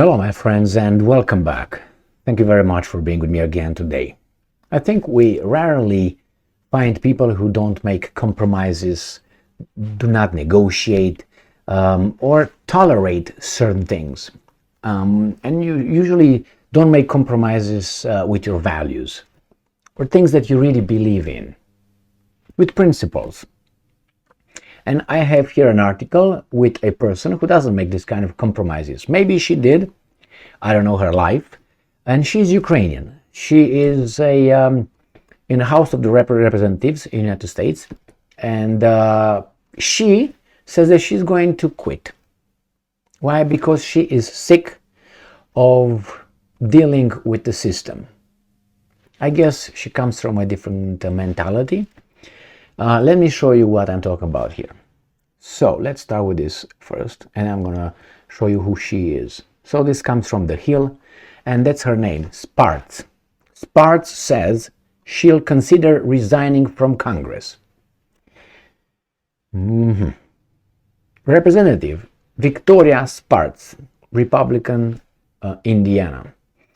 Hello, my friends, and welcome back. Thank you very much for being with me again today. I think we rarely find people who don't make compromises, do not negotiate, or tolerate certain things. And you usually don't make compromises with your values or things that you really believe in, with principles. And I have here an article with a person who doesn't make this kind of compromises. Maybe she did. I don't know her life. And she's Ukrainian. She is in the House of the Representatives in the United States. And she says that she's going to quit. Why? Because she is sick of dealing with the system. I guess she comes from a different mentality. Let me show you what I'm talking about here. So let's start with this first, and I'm gonna show you who she is. So this comes from The Hill, and that's her name, Sparts. Sparts says she'll consider resigning from Congress. Representative Victoria Sparts, Republican, Indiana,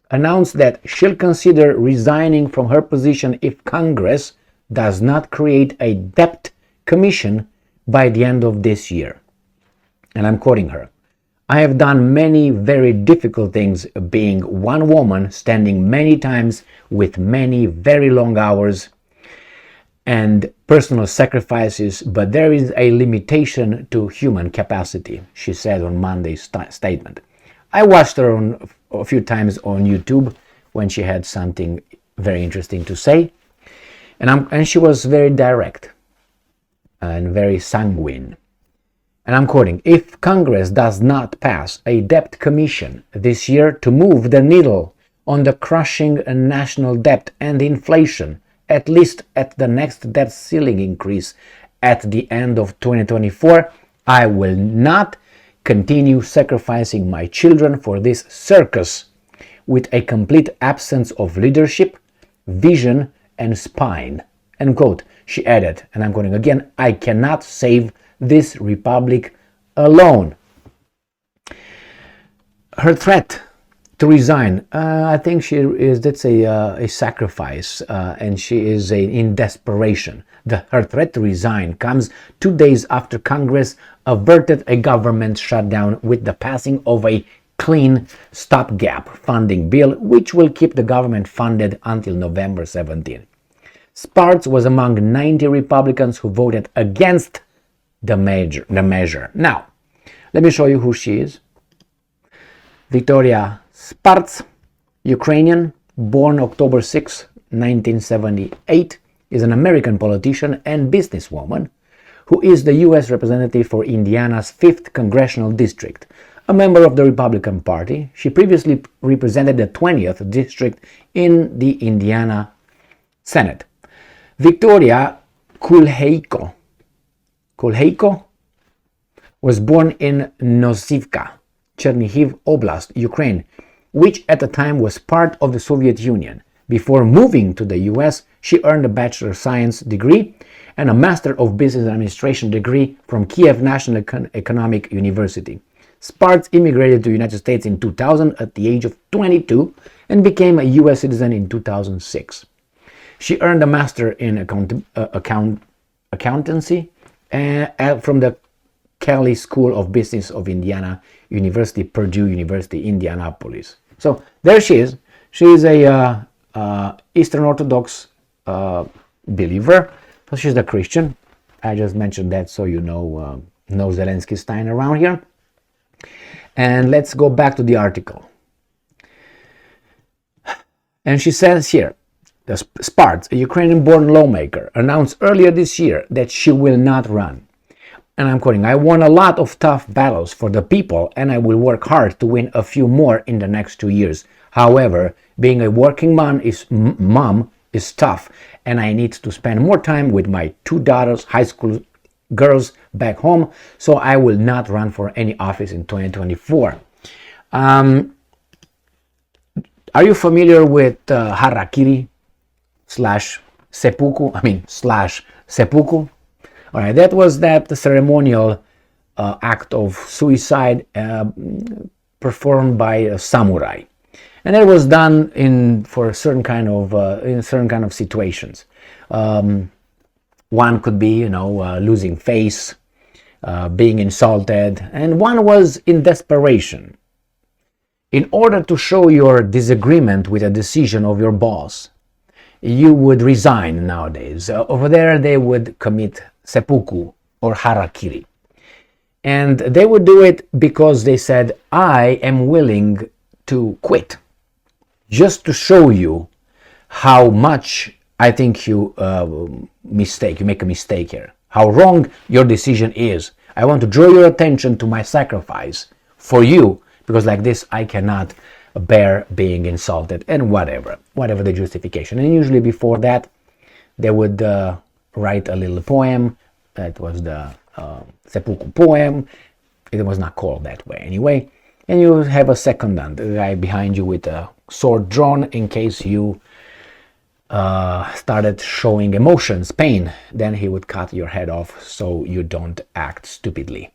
announced that she'll consider resigning from her position if Congress does not create a debt commission by the end of this year. And I'm quoting her. I have done many very difficult things, being one woman, standing many times with many very long hours and personal sacrifices, but there is a limitation to human capacity, she said on Monday's statement. I watched her a few times on YouTube when she had something very interesting to say. And she was very direct and very sanguine. And I'm quoting, if Congress does not pass a debt commission this year to move the needle on the crushing national debt and inflation, at least at the next debt ceiling increase at the end of 2024, I will not continue sacrificing my children for this circus with a complete absence of leadership, vision, and spine. End quote. She added, and I'm quoting again, I cannot save this republic alone. Her threat to resign, I think that's a sacrifice, and she is in desperation. Her threat to resign comes 2 days after Congress averted a government shutdown with the passing of a clean stopgap funding bill, which will keep the government funded until November 17. Sparts was among 90 Republicans who voted against the measure. Now, let me show you who she is. Victoria Sparts, Ukrainian, born October 6, 1978, is an American politician and businesswoman who is the U.S. representative for Indiana's 5th Congressional District. A member of the Republican Party, she previously represented the 20th District in the Indiana Senate. Victoria Kulheiko was born in Nosivka, Chernihiv Oblast, Ukraine, which at the time was part of the Soviet Union. Before moving to the US, she earned a Bachelor of Science degree and a Master of Business Administration degree from Kiev National Economic University. Sparts immigrated to the United States in 2000 at the age of 22 and became a US citizen in 2006. She earned a Master in Accountancy from the Kelley School of Business of Indiana University, Purdue University, Indianapolis. So there she is. She is a Eastern Orthodox believer. So she's a Christian. I just mentioned that so you know Zelensky Stein around here. And let's go back to the article. And she says here, the Sparts, a Ukrainian-born lawmaker, announced earlier this year that she will not run. And I'm quoting, I won a lot of tough battles for the people and I will work hard to win a few more in the next 2 years. However, being a working mom is tough and I need to spend more time with my 2 daughters, high school girls back home, so I will not run for any office in 2024. Are you familiar with Harakiri slash seppuku? All right, that was that ceremonial act of suicide performed by a samurai, and it was done in certain kind of situations. One could be, losing face, being insulted, and one was in desperation. In order to show your disagreement with a decision of your boss, you would resign nowadays. Over there, they would commit seppuku or harakiri. And they would do it because they said, I am willing to quit, just to show you how much I think you make a mistake here, how wrong your decision is. I want to draw your attention to my sacrifice for you, because like this I cannot bear being insulted, and whatever the justification. And usually before that they would write a little poem. That was the seppuku poem. It was not called that way anyway. And you have a secondant, a guy behind you with a sword drawn in case you started showing emotions, pain. Then he would cut your head off so you don't act stupidly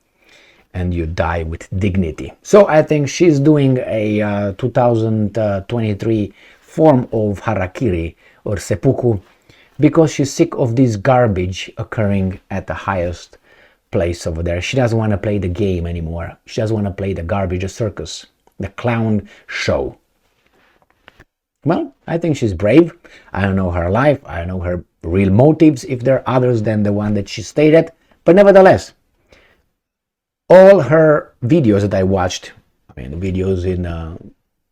and you die with dignity. So I think she's doing a 2023 form of harakiri or seppuku because she's sick of this garbage occurring at the highest place over there. She doesn't want to play the game anymore. She doesn't want to play the garbage, the circus, the clown show. Well, I think she's brave. I don't know her life. I don't know her real motives, if there are others than the one that she stated. But nevertheless, all her videos that I watched, the videos in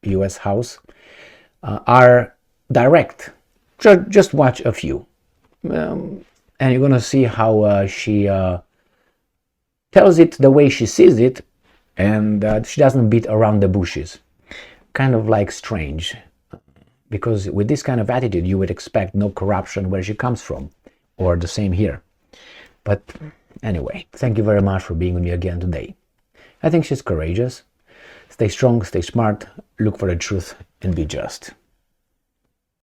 US House, are direct. Just watch a few. And you're going to see how she tells it the way she sees it, and she doesn't beat around the bushes. Kind of like strange. Because with this kind of attitude, you would expect no corruption where she comes from, or the same here. But anyway, thank you very much for being with me again today. I think she's courageous. Stay strong, stay smart, look for the truth, and be just.